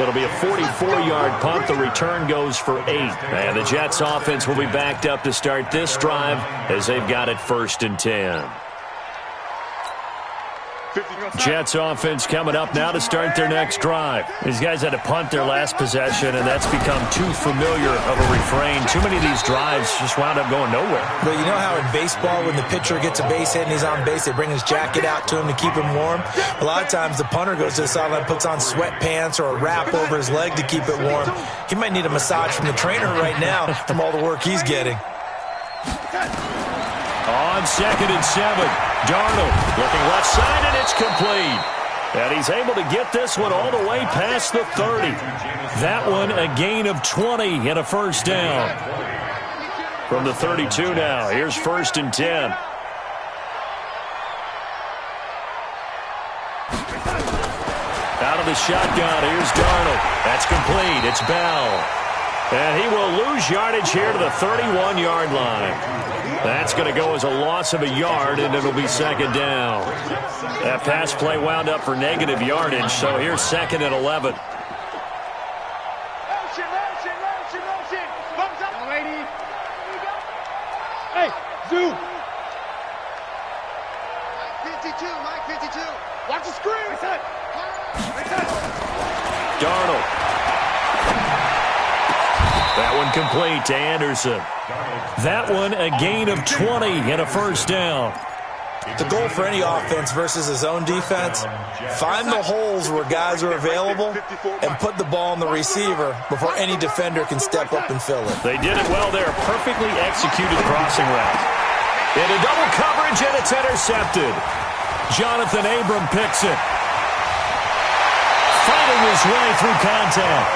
It'll be a 44-yard punt. The return goes for 8. And the Jets offense will be backed up to start this drive as they've got it 1st and 10. Jets offense coming up now to start their next drive. These guys had to punt their last possession, and that's become too familiar of a refrain. Too many of these drives just wound up going nowhere. But you know how in baseball, when the pitcher gets a base hit and he's on base, they bring his jacket out to him to keep him warm? A lot of times the punter goes to the sideline, puts on sweatpants or a wrap over his leg to keep it warm. He might need a massage from the trainer right now from all the work he's getting. On 2nd and 7, Darnold looking left side, and it's complete. And he's able to get this one all the way past the 30. That one a gain of 20 and a first down. From the 32 now, here's 1st and 10. Out of the shotgun, here's Darnold. That's complete. It's Bell. And he will lose yardage here to the 31-yard line. That's going to go as a loss of a yard, and it'll be 2nd down. That pass play wound up for negative yardage, so here's 2nd and 11. Hey, Zoo. Mike 52. Watch the screen. Darnold. That one complete to Anderson. That one a gain of 20 and a first down. The goal for any offense versus his own defense, find the holes where guys are available and put the ball on the receiver before any defender can step up and fill it. They did it well there. Perfectly executed crossing route. Into double coverage, and it's intercepted. Jonathan Abram picks it. Fighting his way through contact.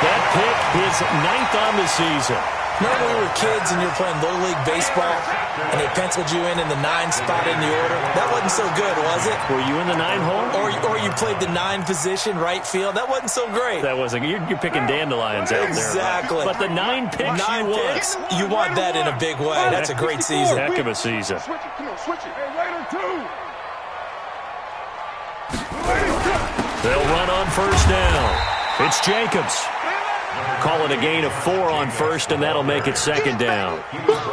That pick is 9th on the season. Remember when we were kids and you were playing Little League Baseball and they penciled you in the 9 spot in the order? That wasn't so good, was it? Were you in the 9 hole? Or you played the 9 position, right field? That wasn't so great. That wasn't. You're picking dandelions out there. Exactly. But the 9 picks 9 picks, you want that in a big way. That's a great season. Heck of a season. Switch it. Come on, switch it. Hey, Raider 2. They'll run on first down. It's Jacobs. Call it a gain of 4 on first, and that'll make it 2nd down.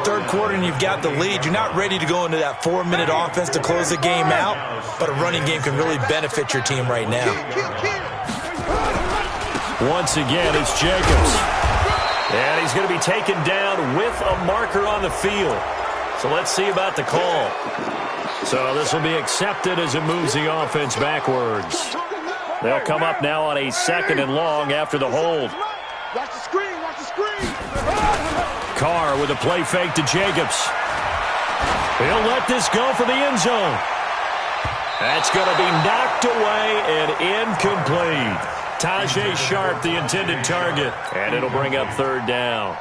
Third quarter, and you've got the lead. You're not ready to go into that 4-minute offense to close the game out, but a running game can really benefit your team right now. Once again, it's Jacobs. And he's going to be taken down with a marker on the field. So let's see about the call. So this will be accepted as it moves the offense backwards. They'll come up now on a 2nd and long after the hold. Watch the screen, watch the screen. Carr with a play fake to Jacobs. He'll let this go for the end zone. That's going to be knocked away and incomplete. Tajay Sharp, the intended target, and it'll bring up 3rd down.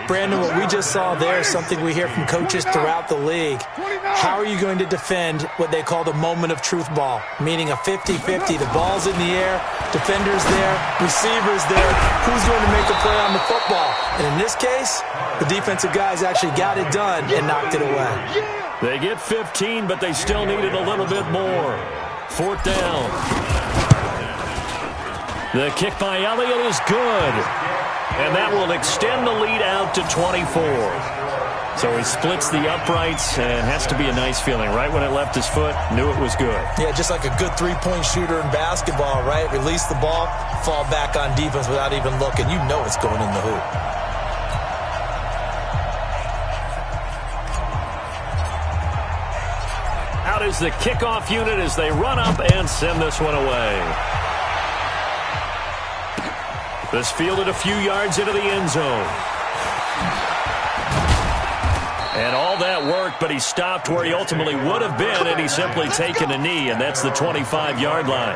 Brandon, what we just saw there is something we hear from coaches throughout the league. How are you going to defend what they call the moment of truth ball, meaning a 50-50? The ball's in the air, defenders there, receivers there. Who's going to make the play on the football? And in this case, the defensive guys actually got it done and knocked it away. They get 15, but they still needed a little bit more. 4th down. The kick by Elliott is good. And that will extend the lead out to 24. So he splits the uprights, and has to be a nice feeling. Right when it left his foot, knew it was good. Yeah, just like a good three-point shooter in basketball, right? Release the ball, fall back on defense without even looking. You know it's going in the hoop. Out is the kickoff unit as they run up and send this one away. This fielded a few yards into the end zone. And all that worked, but he stopped where he ultimately would have been, and he's simply taken a knee, and that's the 25-yard line.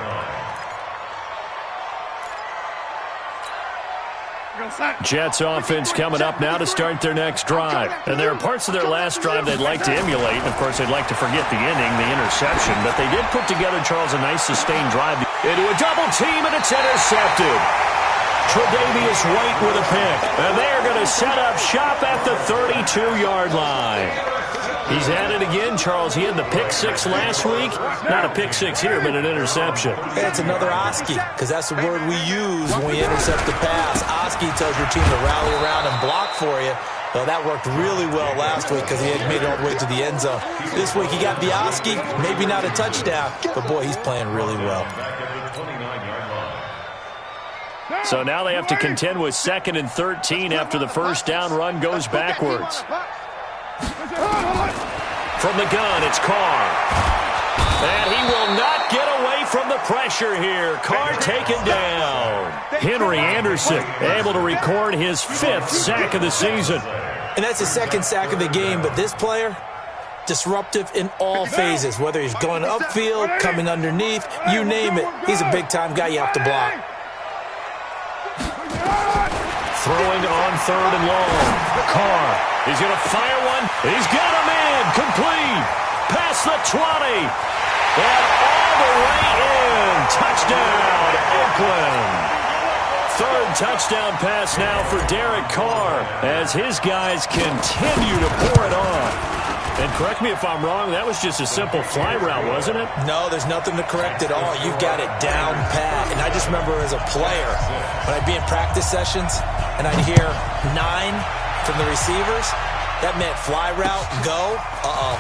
Jets offense coming up now to start their next drive. And there are parts of their last drive they'd like to emulate. And of course, they'd like to forget the ending, the interception. But they did put together, Charles, a nice sustained drive into a double team, and it's intercepted. Tre'Davious White with a pick. And they are going to set up shop at the 32-yard line. He's at it again, Charles. He had the pick 6 last week. Not a pick 6 here, but an interception. Hey, it's another Oski, because that's the word we use when we intercept the pass. Oski tells your team to rally around and block for you. Well, that worked really well last week because he had made it all the way to the end zone. This week he got the Oski, maybe not a touchdown, but boy, he's playing really well. So now they have to contend with 2nd and 13 after the first down run goes backwards. From the gun, it's Carr. And he will not get away from the pressure here. Carr taken down. Henry Anderson able to record his 5th sack of the season. And that's his 2nd sack of the game, but this player, disruptive in all phases. Whether he's going upfield, coming underneath, you name it. He's a big-time guy you have to block. Throwing on 3rd and long. Carr, he's going to fire one. He's got him in. Complete. Past the 20. And all the way in. Touchdown, Oakland. 3rd touchdown pass now for Derek Carr as his guys continue to pour it on. And correct me if I'm wrong, that was just a simple fly route, wasn't it? No, there's nothing to correct at all. You've got it down pat. And I just remember as a player, when I'd be in practice sessions and I'd hear 9 from the receivers, that meant fly route, go.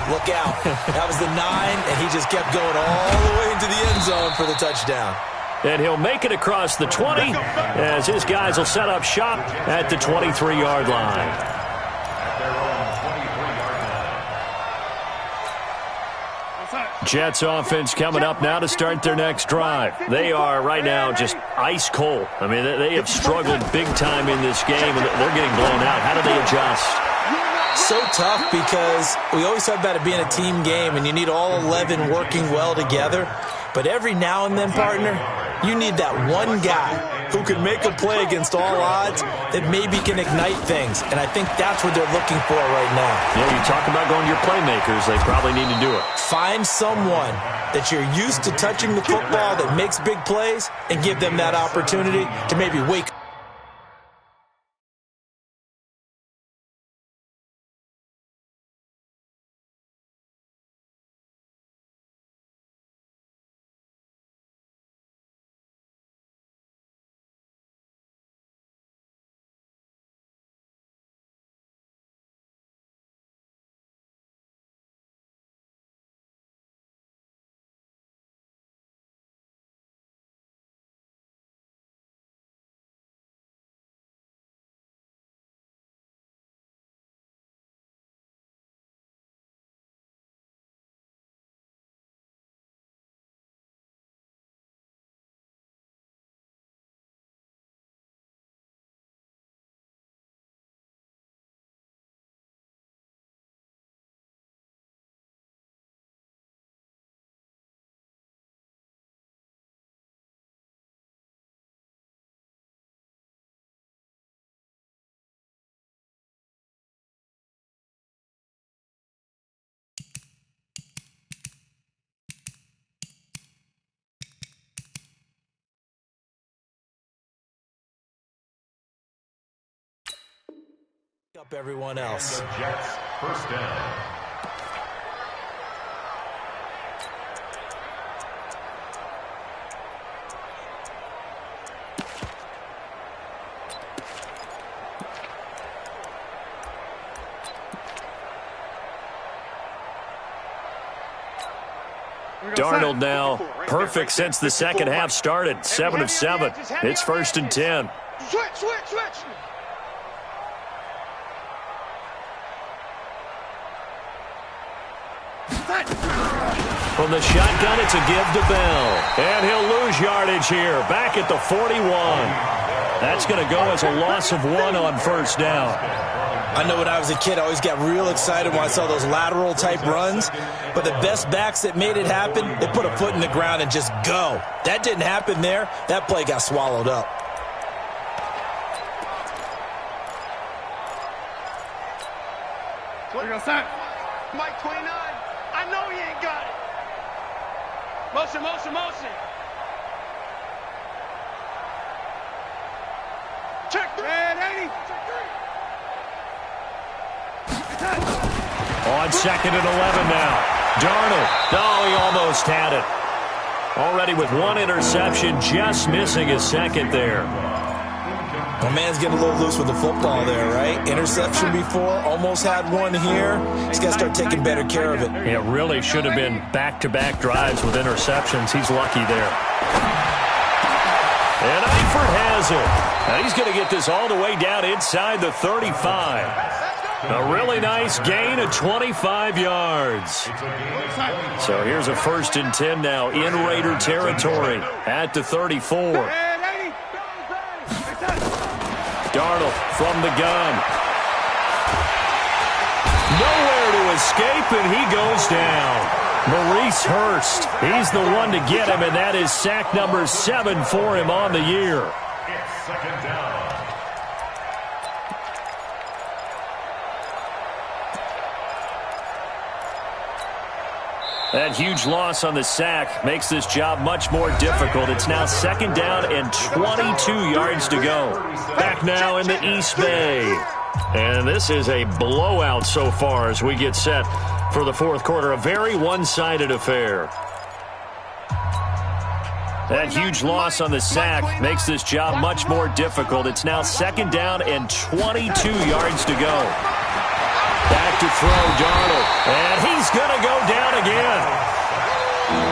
Look out. That was the 9, and he just kept going all the way into the end zone for the touchdown. And he'll make it across the 20 as his guys will set up shop at the 23-yard line. Jets offense coming up now to start their next drive. They are right now just ice cold. I mean, they have struggled big time in this game, and they're getting blown out. How do they adjust? So tough because we always talk about it being a team game, and you need all 11 working well together. But every now and then, partner, you need that one guy who can make a play against all odds that maybe can ignite things. And I think that's what they're looking for right now. Yeah, you talk about going to your playmakers. They probably need to do it. Find someone that you're used to touching the football that makes big plays and give them that opportunity to maybe wake up. Up everyone else. Jets, first down. Darnold now perfect since the second half started. 7 of 7. It's 1st and 10. Switch. From the shotgun, it's a give to Bell. And he'll lose yardage here. Back at the 41. That's going to go as a loss of 1 on 1st down. I know when I was a kid, I always got real excited when I saw those lateral-type runs. But the best backs that made it happen, they put a foot in the ground and just go. That didn't happen there. That play got swallowed up. Mike 29. I know he ain't got it. Motion. Check 3. On 2nd and 11 now. Darnold. Oh, he almost had it. Already with 1 interception, just missing his 2nd there. My man's getting a little loose with the football there, right? Interception before, almost had 1 here. He's got to start taking better care of it. It really should have been back-to-back drives with interceptions. He's lucky there. And Eifert has it. Now he's going to get this all the way down inside the 35. A really nice gain of 25 yards. So here's a 1st and 10 now in Raider territory at the 34. Darnold from the gun. Nowhere to escape, and he goes down. Maurice Hurst, he's the one to get him, and that is sack number 7 for him on the year. It's 2nd down. That huge loss on the sack makes this job much more difficult. It's now 2nd down and 22 yards to go. Back now in the East Bay. And this is a blowout so far as we get set for the 4th quarter. A very one-sided affair. That huge loss on the sack makes this job much more difficult. It's now 2nd down and 22 yards to go. Back to throw, Darnold. And he's going to go down again.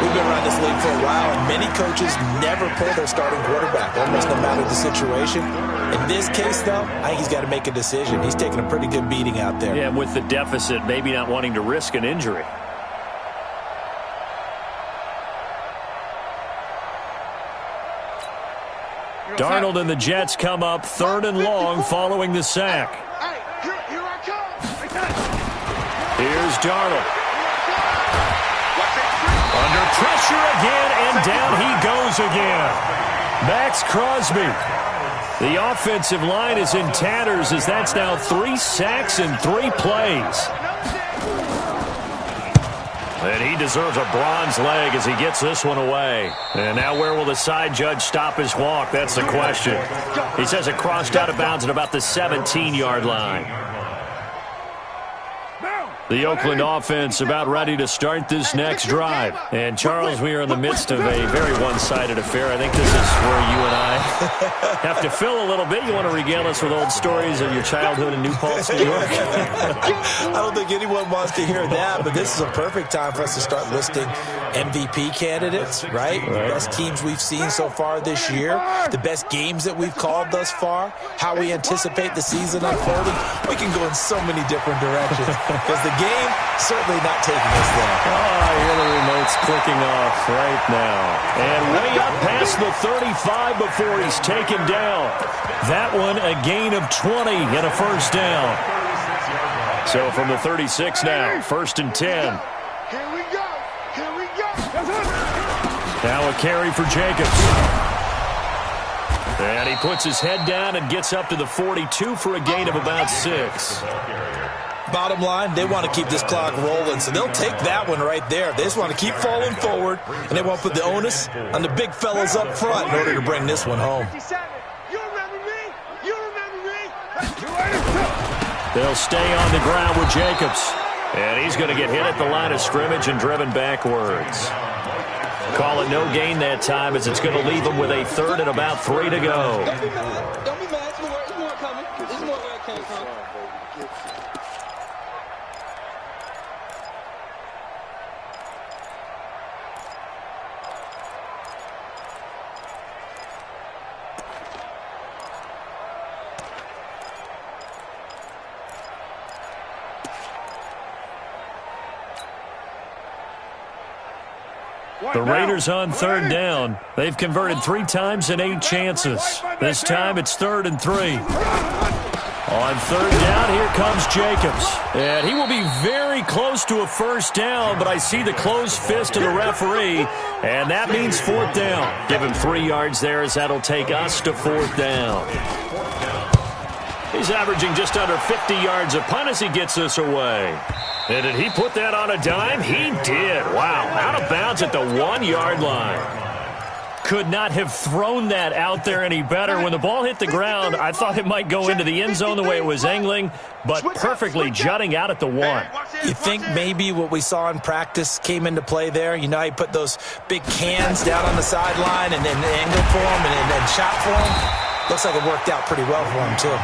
We've been around this league for a while, and many coaches never pull their starting quarterback, almost no matter the situation. In this case, though, I think he's got to make a decision. He's taking a pretty good beating out there. Yeah, with the deficit, maybe not wanting to risk an injury. Darnold and the Jets come up 3rd and long following the sack. Here I come. Here's Darnold. Under pressure again, and down he goes again. Max Crosby. The offensive line is in tatters as that's now 3 sacks in 3 plays. And he deserves a bronze leg as he gets this one away. And now where will the side judge stop his walk? That's the question. He says it crossed out of bounds at about the 17-yard line. The Oakland offense about ready to start this next drive. And, Charles, we are in the midst of a very one-sided affair. I think this is where you and I have to fill a little bit. You want to regale us with old stories of your childhood in New Paltz, New York? I don't think anyone wants to hear that, but this is a perfect time for us to start listing MVP candidates, right? The best teams we've seen so far this year, the best games that we've called thus far, how we anticipate the season unfolding. We can go in so many different directions because the game certainly not taking us there. Oh, I hear the remote's clicking off right now. And way up past the 35 before he's taken down. That one a gain of 20 and a first down. So from the 36 now, 1st and 10. Here we go. Here we go. Now a carry for Jacobs. And he puts his head down and gets up to the 42 for a gain of about 6. Bottom line, they want to keep this clock rolling, so they'll take that one right there. They just want to keep falling forward, and they want to put the onus on the big fellas up front in order to bring this one home. You remember me? You remember me? They'll stay on the ground with Jacobs. And he's going to get hit at the line of scrimmage and driven backwards. Call it no gain that time as it's going to leave him with a 3rd and about 3 to go. Don't be mad. Don't be mad. It's more coming. It's more where it came from. The Raiders on 3rd down. They've converted 3 times in 8 chances. This time it's 3rd and 3. On 3rd down, here comes Jacobs. And he will be very close to a first down, but I see the closed fist of the referee, and that means 4th down. Give him 3 yards there as that'll take us to 4th down. He's averaging just under 50 yards a punt as he gets this away. And did he put that on a dime? He did. Wow, out of bounds at the 1-yard line. Could not have thrown that out there any better. When the ball hit the ground, I thought it might go into the end zone the way it was angling, but perfectly jutting out at the 1. You think maybe what we saw in practice came into play there? You know, he put those big cans down on the sideline and then angled for him and shot for him. Looks like it worked out pretty well for him, too.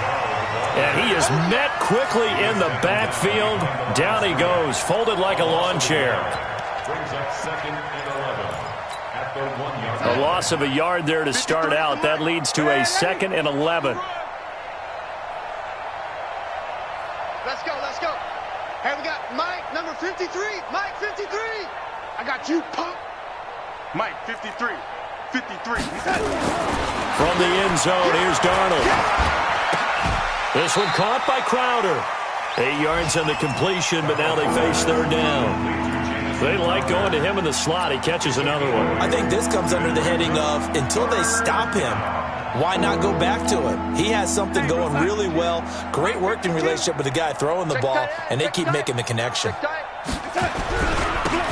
And he is met quickly in the backfield. Down he goes, folded like a lawn chair. Brings up 2nd and 11 at the 1-yard line. A loss of a yard there to start out. That leads to a 2nd and 11. Let's go, let's go. Hey, we got Mike, number 53. Mike, 53. I got you, punk. Mike, 53. 53. From the end zone, here's Darnold. This one caught by Crowder. 8 yards on the completion, but now they face 3rd down. They like going to him in the slot. He catches another one. I think this comes under the heading of until they stop him, why not go back to it? He has something going really well. Great working relationship with the guy throwing the ball, and they keep making the connection.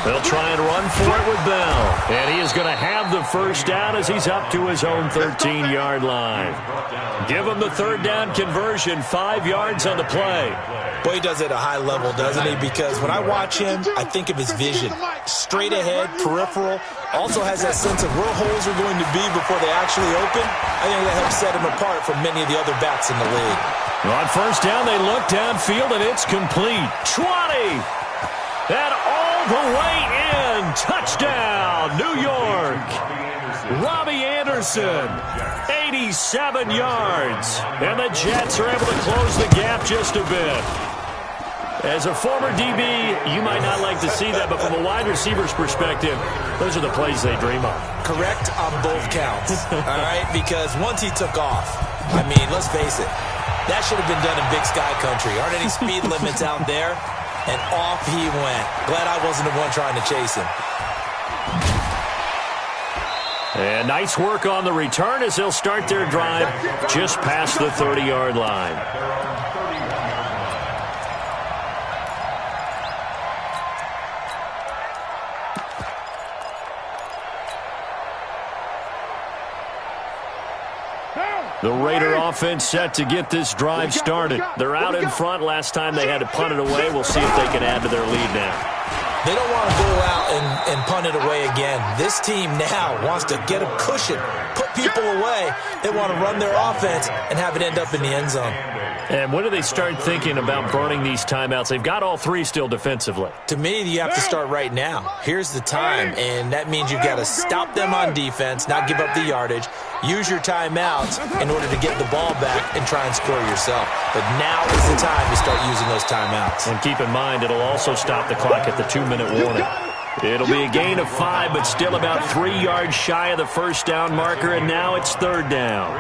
They'll try and run for it with Bell. And he is going to have the first down as he's up to his own 13-yard line. Give him the 3rd down conversion, 5 yards on the play. Boy, he does it at a high level, doesn't he? Because when I watch him, I think of his vision. Straight ahead, peripheral. Also has that sense of where holes are going to be before they actually open. I think that helps set him apart from many of the other backs in the league. On first down, they look downfield, and it's complete. 20! And all the way in. Touchdown, New York. Robbie Anderson, 87 yards. And the Jets are able to close the gap just a bit. As a former DB, you might not like to see that, but from a wide receiver's perspective, those are the plays they dream of. Correct on both counts, all right? Because once he took off, I mean, let's face it, that should have been done in Big Sky Country. Aren't any speed limits out there? And off he went. Glad I wasn't the one trying to chase him. And nice work on the return as they'll start their drive just past the 30-yard line. The Raider offense set to get this drive started. They're out in front. Last time they had to punt it away. We'll see if they can add to their lead now. They don't want to go out and punt it away again. This team now wants to get a cushion, put people away. They want to run their offense and have it end up in the end zone. And when do they start thinking about burning these timeouts? They've got all three still defensively. To me, you have to start right now. Here's the time, and that means you've got to stop them on defense, not give up the yardage, use your timeouts in order to get the ball back and try and score yourself. But now is the time to start using those timeouts. And keep in mind, it'll also stop the clock at the 2-minute warning. It'll be a gain of 5, but still about 3 yards shy of the first down marker, and now it's third down.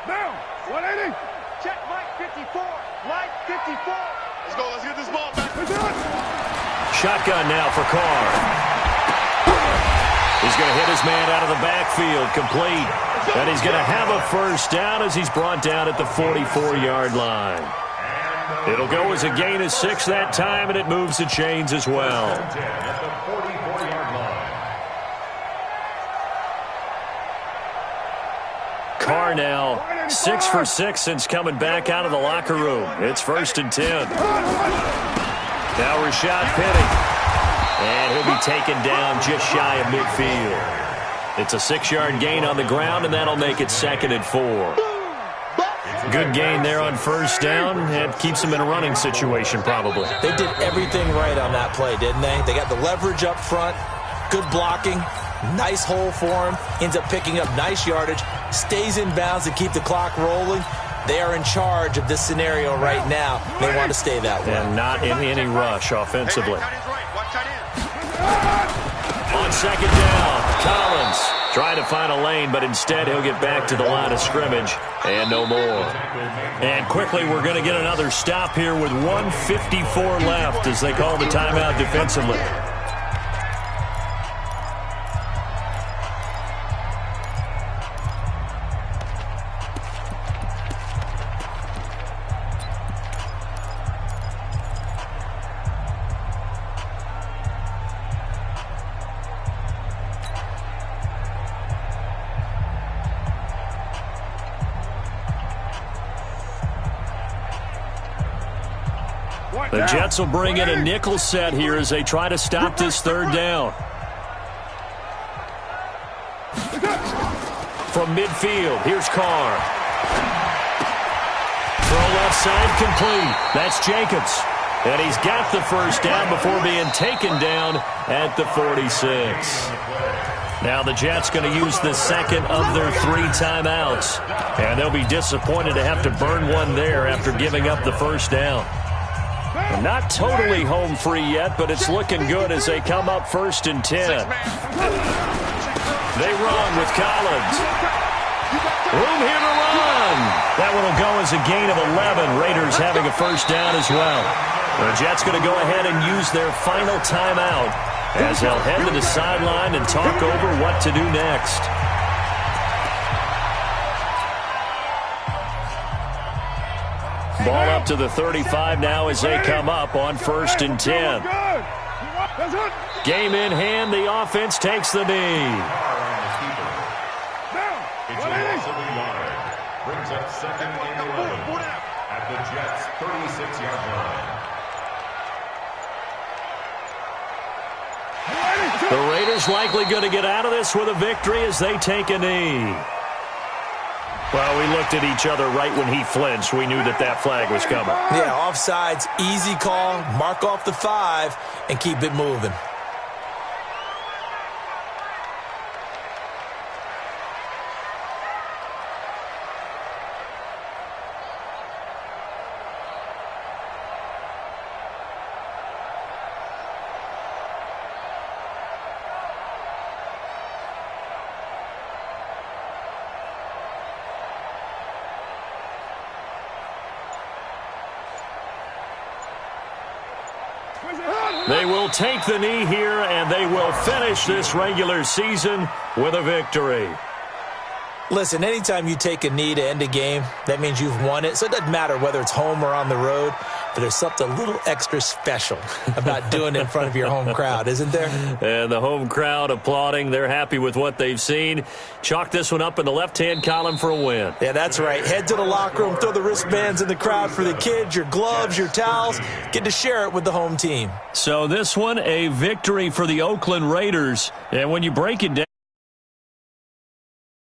Now, 180. Check Mike 54. Mike 54. Let's go. Let's get this ball back. Shotgun now for Carr. He's going to hit his man out of the backfield, complete. And he's going to have a first down as he's brought down at the 44-yard line. It'll go as a gain of 6 that time, and it moves the chains as well. Carr now 6 for 6 since coming back out of the locker room. It's 1st and 10. Now Rashad Penny. And he'll be taken down just shy of midfield. It's a 6-yard gain on the ground, and that'll make it 2nd and 4. Good gain there on first down. It keeps them in a running situation probably. They did everything right on that play, didn't they? They got the leverage up front, good blocking, nice hole for him, ends up picking up nice yardage, stays in bounds to keep the clock rolling. They are in charge of this scenario right now. They want to stay that way. And not in any rush offensively. On second down, Collins trying to find a lane, but instead he'll get back to the line of scrimmage and no more. And quickly we're going to get another stop here with 1:54 left as they call the timeout defensively. The Jets will bring in a nickel set here as they try to stop this third down. From midfield, here's Carr. Throw left side complete. That's Jacobs. And he's got the first down before being taken down at the 46. Now the Jets going to use the second of their 3 timeouts. And they'll be disappointed to have to burn one there after giving up the first down. Not totally home free yet, but it's looking good as they come up 1st and 10. They run with Collins. Room here to run. That one will go as a gain of 11. Raiders having a first down as well. The Jets going to go ahead and use their final timeout as they'll head to the sideline and talk over what to do next. Ball up to the 35 now as they come up on 1st and 10. Game in hand, the offense takes the knee. It's a loss of a yard. Brings up 2nd and 11 at the Jets' 36-yard line. The Raiders likely going to get out of this with a victory as they take a knee. Well, we looked at each other right when he flinched. We knew that that flag was coming. Yeah, offsides, easy call, mark off the 5, and keep it moving. They will take the knee here, and they will finish this regular season with a victory. Listen, anytime you take a knee to end a game, that means you've won it. So it doesn't matter whether it's home or on the road, but there's something a little extra special about doing it in front of your home crowd, isn't there? And the home crowd applauding. They're happy with what they've seen. Chalk this one up in the left-hand column for a win. Yeah, that's right. Head to the locker room, throw the wristbands in the crowd for the kids, your gloves, your towels. Get to share it with the home team. So this one, a victory for the Oakland Raiders. And when you break it down,